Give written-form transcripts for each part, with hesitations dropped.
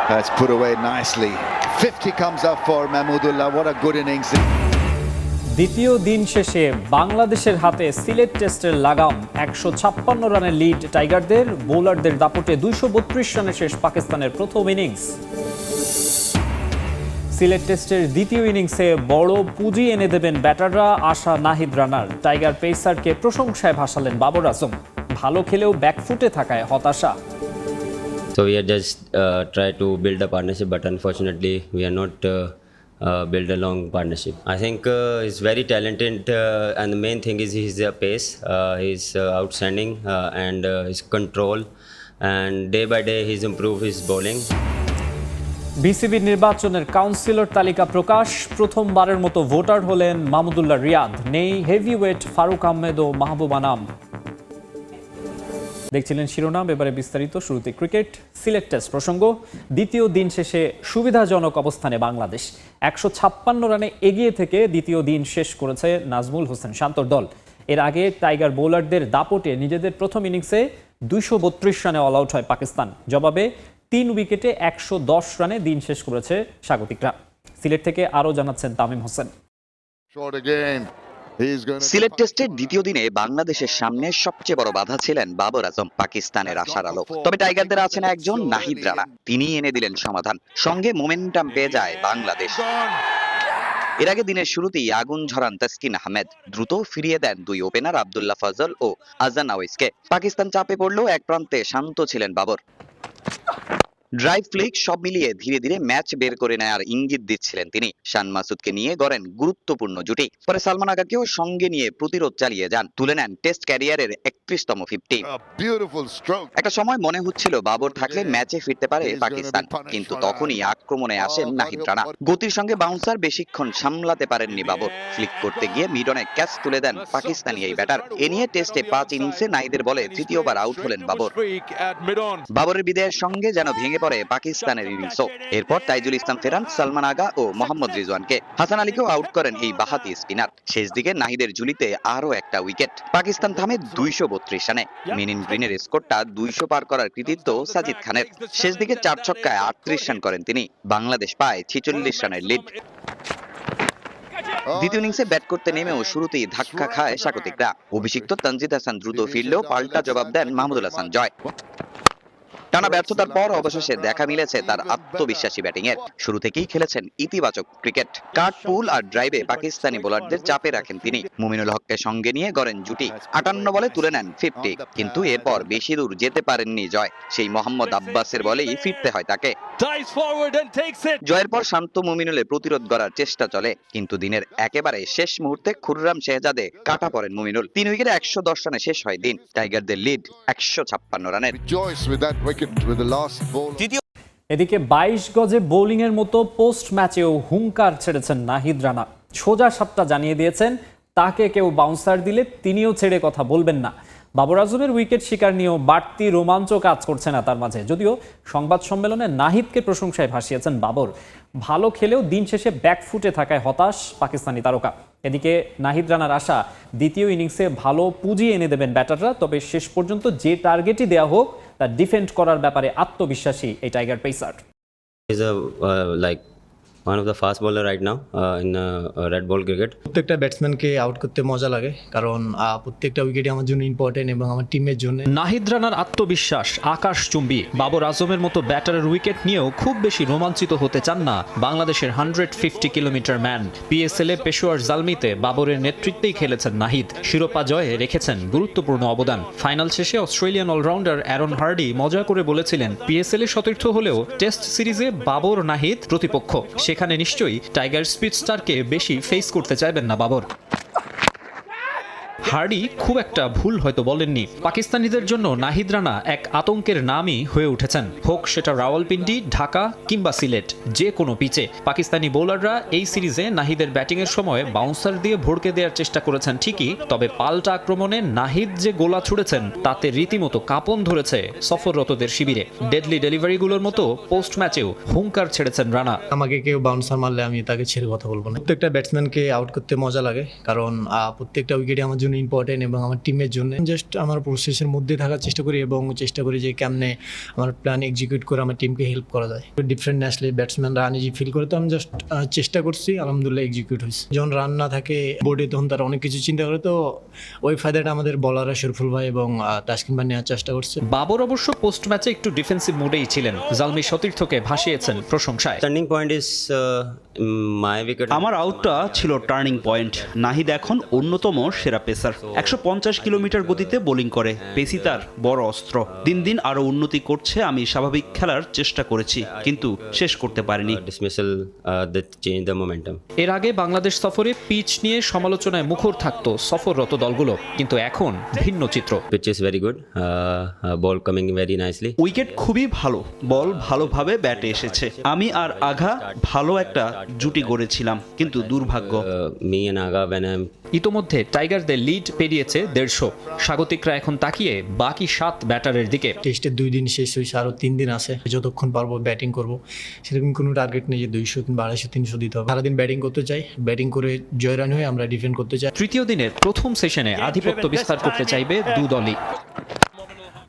That's put away nicely. 50 comes up for Mahmudullah. What a good innings. দ্বিতীয় দিন শেষে বাংলাদেশের হাতে সিলেট টেস্টের লাগাম। 156 রানের লিড টাইগারদের। বোলারদের দাপটে 232 রানে শেষ পাকিস্তানের প্রথম ইনিংস। সিলেট টেস্টের দ্বিতীয় ইনিংসে বড় পুঁজি এনে দেবেন ব্যাটাররা, আশা নাহিদ রানার। টাইগার পেসারকে প্রশংসায় ভাসালেন বাবর আজম। ভালো খেলেও ব্যাকফুটে থাকায় হতাশা। So we are just try to build a partnership, but unfortunately we are not build a long partnership. I think he's very talented, and the main thing is his pace. He's outstanding, and his control, and day by day he's improved his bowling. BCB নির্বাচনের councillor তালিকা প্রকাশ। প্রথমবারের মতো voter হলেন মাহমুদুল্লাহ রিয়াদ। নেই heavyweight Faruk Ahmed ও মাহবুবা নাম। দেখছিলেন শিরোনাম, এবারে বিস্তারিত। শুরুতে ক্রিকেট। সিলেট টেস্ট প্রসঙ্গ। দ্বিতীয় দিন শেষে সুবিধাজনক অবস্থানে বাংলাদেশ। 156 রানে এগিয়ে থেকে দ্বিতীয় দিন শেষ করেছে নাজমুল হোসেন শান্তর দল। এর আগে টাইগার বোলারদের দাপটে নিজেদের প্রথম ইনিংসে 232 রানে অল আউট হয় পাকিস্তান। জবাবে 3 উইকেটে 110 রানে দিন শেষ করেছে স্বাগতিকরা। সিলেট থেকে আরও জানাচ্ছেন তামিম হোসেন। সিলেট টেস্টের দ্বিতীয় দিনে বাংলাদেশের সামনে সবচেয়ে বড় বাধা ছিলেন বাবর আজম, পাকিস্তানের আশার আলো। তবে টাইগারদের আছেন একজন নাহিদ রানা, তিনি এনে দিলেন সমাধান। সঙ্গে মোমেন্টাম পেয়ে যায় বাংলাদেশ। এর আগে দিনের শুরুতেই আগুন ঝরান তাসকিন আহমেদ। দ্রুত ফিরিয়ে দেন দুই ওপেনার আব্দুল্লাহ ফজল ও আজান আওয়াইসকে। পাকিস্তান চাপে পড়লেও এক প্রান্তে শান্ত ছিলেন বাবর। ড্রাইভ ফ্লিক সব মিলিয়ে ধীরে ধীরে ম্যাচ বের করে নেয়ার ইঙ্গিত দিচ্ছিলেন তিনি। শান মাসুদকে নিয়ে গড়েন গুরুত্বপূর্ণ জুটি। পরে সালমান আগাকেও সঙ্গে নিয়ে প্রতিরোধ চালিয়ে যান। তুলে নেন টেস্ট ক্যারিয়ারের 31তম 50। একটা সময় মনে হচ্ছিল বাবর থাকলে ম্যাচে ফিরতে পারে পাকিস্তান, কিন্তু তখনই আক্রমণে আসেন নাহিদ রানা। গতির সঙ্গে বাউন্সার বেশিক্ষণ সামলাতে পারেননি বাবর। ফ্লিক করতে গিয়ে মিডনে ক্যাচ তুলে দেন পাকিস্তানি এই ব্যাটার। এ নিয়ে টেস্টে 5 ইনিংসে নাহিদের বলে তৃতীয়বার আউট হলেন বাবর। বাবরের বিদায়ের সঙ্গে যেন ভেঙে পরে পাকিস্তানের ইনিংসও। এরপর তাইজুল ইসলাম ফেরান সালমান আগা ও মোহাম্মদ রিজওয়ানকে। হাসান আলীকেও আউট করেন এই বাহাতি স্পিনার। শেষ দিকে নাহিদের ঝুলিতে আরও একটা উইকেট। পাকিস্তান থামে 232 রানে। মিনিন গ্রিনের স্কোরটা 200 পার করার কৃতিত্ব সাজিদ খানের। শেষ দিকে 4 ছক্কায় 38 রান করেন তিনি। বাংলাদেশ পায় 46 রানের লিড। দ্বিতীয় ইনিংসে ব্যাট করতে নেমেও শুরুতেই ধাক্কা খায় স্বাগতিকরা। অভিষিক্ত তানজিদ হাসান দ্রুত ফিরলেও পাল্টা জবাব দেন মাহমুদুল হাসান জয়। টানা ব্যর্থতার পর অবশেষে দেখা মিলেছে তার আত্মবিশ্বাসী ব্যাটিং এর। শুরু থেকেই খেলেছেন ইতিবাচক ক্রিকেট। কাট, পুল আর ড্রাইভে পাকিস্তানি বোলারদের চাপে রাখেন তিনি। মুমিনুল হককে সঙ্গে নিয়ে গড়েন জুটি। 58 বলে তুলে নেন 50। কিন্তু এরপর বেশি দূর যেতে পারেননি জয়। সেই মোহাম্মদ আব্বাসের বলেই ফিরতে হয় তাকে। জয়ের পর শান্ত মুমিনুলের প্রতিরোধ গড়ার চেষ্টা চলে, কিন্তু দিনের একেবারে শেষ মুহূর্তে খুররাম শেহজাদে কাটা পড়েন মুমিনুল। 3 উইকেটে 110 রানে শেষ হয় দিন। টাইগারদের লিড 156 রানের। এদিকে 22 গজে বোলিং এর মতো পোস্ট ম্যাচেও হুঙ্কার ছেড়েছেন নাহিদ রানা। সোজা সাপটা জানিয়ে দিয়েছেন তাকে কেউ বাউন্সার দিলে তিনিও ছেড়ে কথা বলবেন না। বাবর আজমের উইকেট শিকার নিয়েও বাড়তি রোমাঞ্চ কাজ করছে না তার মাঝে। যদিও সংবাদ সম্মেলনে নাহিদকে প্রশংসায় ভাসিয়েছেন বাবর। ভালো খেলেও দিন শেষে ব্যাকফুটে থাকায় হতাশ পাকিস্তানি তারকা। এদিকে নাহিদ রানার আশা দ্বিতীয় ইনিংসে ভালো পুঁজি এনে দেবেন ব্যাটাররা। তবে শেষ পর্যন্ত যে টার্গেটই দেওয়া হোক তা ডিফেন্ড করার ব্যাপারে আত্মবিশ্বাসী এই tiger pacer. He's a like one of the fast bowler right now in red ball cricket. প্রত্যেকটা ব্যাটসম্যানকে আউট করতে মজা লাগে, কারণ প্রত্যেকটা উইকেটই আমার জন্য ইম্পর্টেন্ট এবং আমার টিমের জন্য। নাহিদ রানার আত্মবিশ্বাস আকাশচুম্বী। বাবর আজমের মতো ব্যাটারের উইকেট নিয়েও খুব বেশি রোমাঞ্চিত হতে চান না বাংলাদেশের 150 কিলোমিটার ম্যান। পিএসএল এ পেশোয়ার জালমিতে বাবরের নেতৃত্বেই খেলেছেন নাহিদ। শিরোপা জয়ে রেখেছেন গুরুত্বপূর্ণ অবদান। ফাইনাল শেষে অস্ট্রেলিয়ান অলরাউন্ডার অ্যারন হার্ডি মজা করে বলেছিলেন পিএসএল এ সতীর্থ হলেও টেস্ট সিরিজে বাবর নাহিদ প্রতিপক্ষ। সেখানে নিশ্চয়ই টাইগার স্পিডস্টারকে বেশি ফেস করতে চাইবেন না বাবর। হার্ডি খুব একটা ভুল হয়তো বলেননি। পাকিস্তানিদের জন্য নাহিদ রানা এক আতঙ্কের নামই হয়ে উঠেছেন, হোক সেটা রাওয়ালপিন্ডি, ঢাকা কিংবা সিলেট। যে কোনো পিচে পাকিস্তানি বোলাররা এই সিরিজে নাহিদের ব্যাটিংয়ের সময় বাউন্সার দিয়ে ভড়কে দেওয়ার চেষ্টা করেছেন ঠিকই, তবে পাল্টা আক্রমণে নাহিদ যে গোলা ছুড়েছেন তাতে রীতিমতো কাঁপন ধরেছে সফররতদের শিবিরে। ডেডলি ডেলিভারিগুলোর মতো পোস্ট ম্যাচেও হুঙ্কার ছেড়েছেন রানা। আমাকে কেউ বাউন্সার মারলে আমি তাকে ছেড়ে কথা বলবো না। প্রত্যেকটা ব্যাটসম্যানকে আউট করতে মজা লাগে, কারণ প্রত্যেকটা উইকেটই আমার জন্য ইম্পর্টেন্ট এবং আমার টিমের জন্য। জাস্ট আমার প্রসেসের মধ্যে থাকার চেষ্টা করি এবং চেষ্টা করি যে কেমনে আমার প্ল্যান এক্সিকিউট করে আমার টিমকে হেল্প করা যায়। ডিফারেন্ট আসলে ব্যাটসম্যানরা আনইজি ফিল করে, তো আমি জাস্ট চেষ্টা করছি, আলহামদুলিল্লাহ এক্সিকিউট হয়েছে। যখন রান না থাকে বোর্ডে তখন তারা অনেক কিছু চিন্তা করে, তো ওই ফায়দাটা আমাদের বলাররা শরীফুল ভাই এবং তাসকিন ভাই নেওয়ার চেষ্টা করছে। বাবর অবশ্য পোস্ট ম্যাচে একটু ডিফেন্সিভ মোডেই ছিলেন, জালমি সতীর্থকে ভাসিয়েছেন প্রশংসায়। Turning point is my wicket. আমার আউটটা ছিল টার্নিং পয়েন্ট। নাহিদ এখন অন্যতম সেরা পেসার। 150 কিলোমিটার গতিতে বোলিং করে, পেসি তার বড় অস্ত্র। দিন দিন আরো উন্নতি করছে। আমি স্বাভাবিক খেলার চেষ্টা করেছি, কিন্তু শেষ করতে পারিনি। Dismissal that changed the momentum. এর আগে বাংলাদেশ সফরে পিচ নিয়ে সমালোচনায় মুখর থাকতো সফররত দলগুলো, কিন্তু এখন ভিন্ন চিত্র। Pitch is very good. Ball coming very nicely. Wicket খুবই ভালো, বল ভালোভাবে ব্যাটে এসেছে। আমি আর আঘা ভালো একটা জুটি গড়েছিলাম, কিন্তু দুর্ভাগ্য। Me and Aga when I'm ইতোমধ্যে টাইগারদের লিড পেরিয়েছে 150। স্বাগতিকরা এখন তাকিয়ে বাকি 7 ব্যাটারের দিকে। টেস্টের 2 দিন শেষ হয়েছে, আরও 3 দিন আছে। যতক্ষণ পারবো ব্যাটিং করব, সেরকম কোনো টার্গেট নেই যে 200 কিংবা 250 300 দিতে হবে। সারাদিন ব্যাটিং করতে চাই, ব্যাটিং করে জয়রান হয়ে আমরা ডিফেন্ড করতে চাই। তৃতীয় দিনের প্রথম সেশনে আধিপত্য বিস্তার করতে চাইবে দু দলই।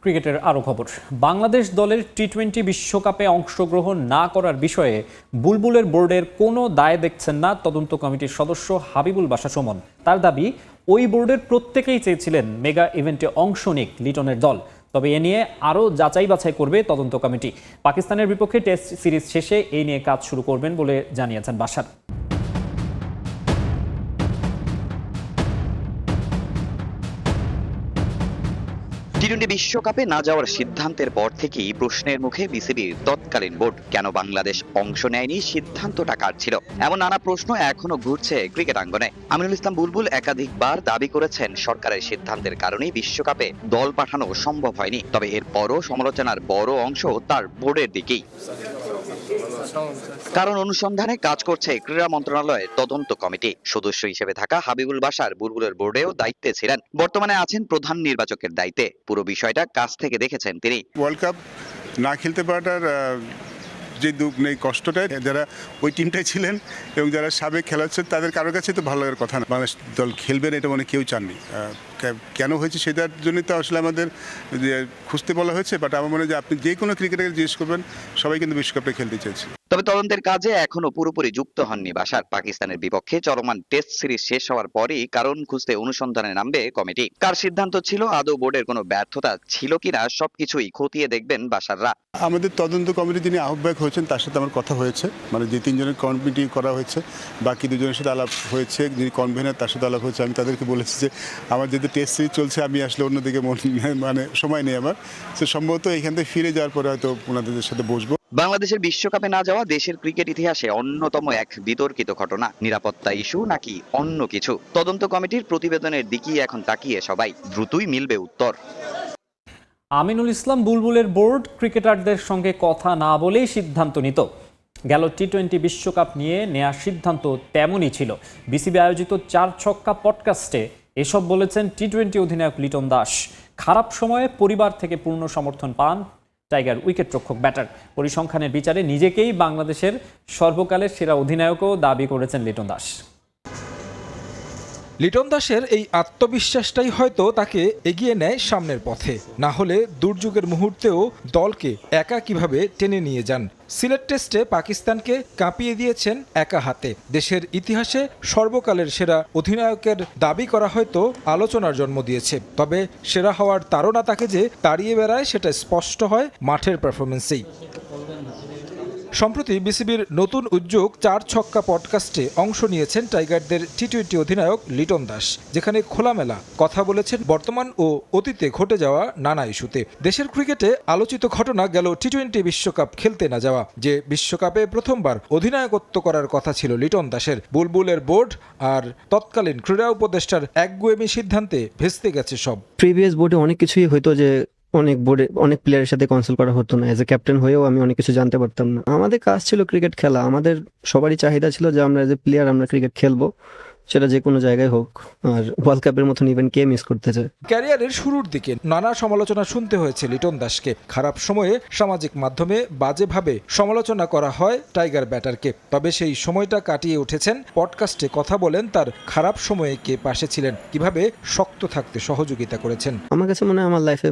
ক্রিকেটের আরও খবর, বাংলাদেশ দলের টি-20 বিশ্বকাপে অংশগ্রহণ না করার বিষয়ে বুলবুলের বোর্ডের কোনো দায় দেখছেন না তদন্ত কমিটির সদস্য হাবিবুল বাশা সুমন। তার দাবি, ওই বোর্ডের প্রত্যেকেই চেয়েছিলেন মেগা ইভেন্টে অংশ নিক লিটনের দল, তবে এ নিয়ে আরও যাচাই বাছাই করবে তদন্ত কমিটি। পাকিস্তানের বিপক্ষে টেস্ট সিরিজ শেষে এই নিয়ে কাজ শুরু করবেন বলে জানিয়েছেন বাশার। টি-20 বিশ্বকাপে না যাওয়ার সিদ্ধান্তের পর থেকেই প্রশ্নের মুখে বিসিবির তৎকালীন বোর্ড। কেন বাংলাদেশ অংশ নেয়নি, সিদ্ধান্তটা কার ছিল, এমন নানা প্রশ্ন এখনো ঘুরছে ক্রিকেট আঙ্গনে। আমিনুল ইসলাম বুলবুল একাধিকবার দাবি করেছেন সরকারের সিদ্ধান্তের কারণেই বিশ্বকাপে দল পাঠানো সম্ভব হয়নি, তবে এরপরও সমালোচনার বড় অংশ তার বোর্ডের দিকেই। কারণ অনুসন্ধানে কাজ করছে ক্রীড়া মন্ত্রণালয়ের তদন্ত কমিটি। সদস্য হিসেবে থাকা হাবিবুল বাশার বুলবুলের বোর্ডেও দায়িত্বে ছিলেন, বর্তমানে আছেন প্রধান নির্বাচকের দায়িত্বে। পুরো বিষয়টা কাছ থেকে দেখেছেন তিনি। ওয়ার্ল্ড কাপ না খেলতে পারাটার যে দুঃখ নেই, কষ্টটা যারা ওই টিমটাই ছিলেন এবং যারা সাবেক খেলাচ্ছেন তাদের কারোর কাছে তো ভালো লাগার কথা না। বাংলাদেশ দল খেলবেন এটা মানে কেউ চাননি। কেন হয়েছে সেটার জন্যই তো আসলে আমাদের খুঁজতে বলা হয়েছে। বাট আমার মনে হয় যে আপনি যে কোনো ক্রিকেটারকে জিজ্ঞেস করবেন, সবাই কিন্তু বিশ্বকাপটা খেলতে চাইছে। তবে তদন্তের কাজে এখনো পুরোপুরি যুক্ত হননি বাশার। পাকিস্তানের বিপক্ষে চলমান টেস্ট সিরিজ শেষ হওয়ার পরই কারণ খুঁজতে অনুসন্ধানে নামবে কমিটি। কার সিদ্ধান্ত ছিল, আদৌ বোর্ডের কোনো ব্যর্থতা ছিল কিনা, সবকিছুই খতিয়ে দেখবেন বাশাররা। আমাদের তদন্ত কমিটি যিনি আহ্বায়ক হয়েছেন তার সাথে আমার কথা হয়েছে, মানে যে 3 জনের কমিটি করা হয়েছে, বাকি 2 জনের সাথে আলাপ হয়েছে। যিনি কনভেনার তার সাথে আলাপ হয়েছে। আমি তাদেরকে বলেছি যে আমার যেহেতু টেস্ট সিরিজ চলছে, আমি আসলে অন্যদিকে মানে সময় নেই আমার, সে সম্ভবত এখান থেকে ফিরে যাওয়ার পরে হয়তো ওনাদের সাথে বসবো। বাংলাদেশের বিশ্বকাপে না যাওয়া দেশের ক্রিকেট ইতিহাসে অন্যতম এক বিতর্কিত ঘটনা। নিরাপত্তা ইস্যু নাকি অন্য কিছু? তদন্ত কমিটির প্রতিবেদনের দিকেই এখন তাকিয়ে সবাই। দ্রুতই মিলবে উত্তর। আমিনুল ইসলাম বুলবুলের বোর্ড ক্রিকেটারদের সঙ্গে কথা না বলেই সিদ্ধান্ত নিত। গেল টি-20 বিশ্বকাপ নিয়ে নেওয়ার সিদ্ধান্ত তেমনই ছিল। বিসিবি আয়োজিত 4 ছক্কা পডকাস্টে এসব বলেছেন টি-20 অধিনায়ক লিটন দাস। খারাপ সময়ে পরিবার থেকে পূর্ণ সমর্থন পান টাইগার উইকেটরক্ষক ব্যাটার। পরিসংখ্যানের বিচারে নিজেকেই বাংলাদেশের সর্বকালের সেরা অধিনায়কও দাবি করেছেন লিটন দাস। লিটন দাসের এই আত্মবিশ্বাসটাই হয়তো তাকে এগিয়ে নেয় সামনের পথে, না হলে দুর্যোগের মুহূর্তেও দলকে একা কিভাবে টেনে নিয়ে যান। সিলেট টেস্টে পাকিস্তানকে কাঁপিয়ে দিয়েছেন একা হাতে। দেশের ইতিহাসে সর্বকালের সেরা অধিনায়কের দাবি করা হয়তো আলোচনার জন্ম দিয়েছে, তবে সেরা হওয়ার তাড়না তাকে যে তাড়িয়ে বেড়ায় সেটা স্পষ্ট হয় মাঠের পারফরমেন্সেই। সম্প্রতি বিসিবির নতুন উদ্যোগ 4 ছক্কা পডকাস্টে অংশ নিয়েছেন টাইগারদের টি-20 অধিনায়ক লিটন দাস, যেখানে খোলামেলা কথা বলেছেন বর্তমান ও অতীতে ঘটে যাওয়া নানা ইস্যুতে। দেশের ক্রিকেটে আলোচিত ঘটনা গেল টি-20 বিশ্বকাপ খেলতে না যাওয়া, যে বিশ্বকাপে প্রথমবার অধিনায়কত্ব করার কথা ছিল লিটন দাসের। বুলবুলের বোর্ড আর তৎকালীন ক্রীড়া উপদেষ্টার একগুঁয়েমি সিদ্ধান্তে ভেস্তে গেছে সব। প্রিভিয়াস বোর্ডে অনেক কিছুই হয়তো যে অনেক প্লেয়ারের সাথে কনসাল্ট করা হতো না। এজ এ ক্যাপ্টেন হয়েও আমি অনেক কিছু জানতে পারতাম না। আমাদের কাজ ছিল ক্রিকেট খেলা, আমাদের সবারই চাহিদা ছিল যে আমরা এজ এ প্লেয়ার আমরা ক্রিকেট খেলবো। সেটা যে কোনো জায়গায় হোক, আর ওয়ার্ল্ড কাপের মতন ইভেন্ট কে মিস করতে চায়। ক্যারিয়ারের শুরুর দিকে নানা সমালোচনা শুনতে হয়েছে লিটন দাসকে। খারাপ সময়ে সামাজিক মাধ্যমে বাজেভাবে সমালোচনা করা হয় টাইগার ব্যাটারকে, তবে সেই সময়টা কাটিয়ে উঠেছেন। পডকাস্টে কথা বলেন তার খারাপ সময়ে কে পাশে ছিলেন, কিভাবে শক্ত থাকতে সহযোগিতা করেছেন। আমার কাছে মনে হয় আমার লাইফে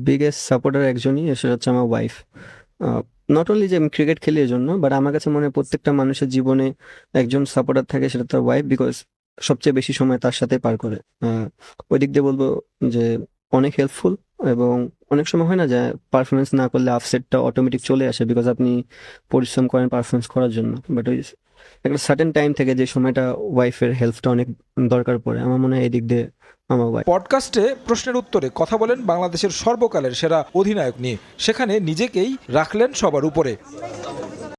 বিগেস্ট সাপোর্টার একজনই, সেটা হচ্ছে আমার ওয়াইফ। নট অনলি যে আমি ক্রিকেট খেলি এর জন্য, বাট আমার কাছে মনে হয় প্রত্যেকটা মানুষের জীবনে একজন সাপোর্টার থাকে, সেটা তার ওয়াইফ, বিকজ সবচেয়ে বেশি সময় তার সাথে পার করে। ওই দিক দিয়ে বলবো যে অনেক হেল্পফুল, এবং অনেক সময় হয় না যে পারফরমেন্স না করলে আপসেটটা অটোমেটিক চলে আসে, বিকজ আপনি পরিশ্রম করেন পারফরমেন্স করার জন্য, বাট ওই একটা সার্টেন টাইম থেকে যে সময়টা ওয়াইফের হেল্পটা অনেক দরকার পড়ে, আমার মনে হয় এই দিক দিয়ে আমার ওয়াইফ। পডকাস্টে প্রশ্নের উত্তরে কথা বলেন বাংলাদেশের সর্বকালের সেরা অধিনায়ক নিয়ে, সেখানে নিজেকেই রাখলেন সবার উপরে।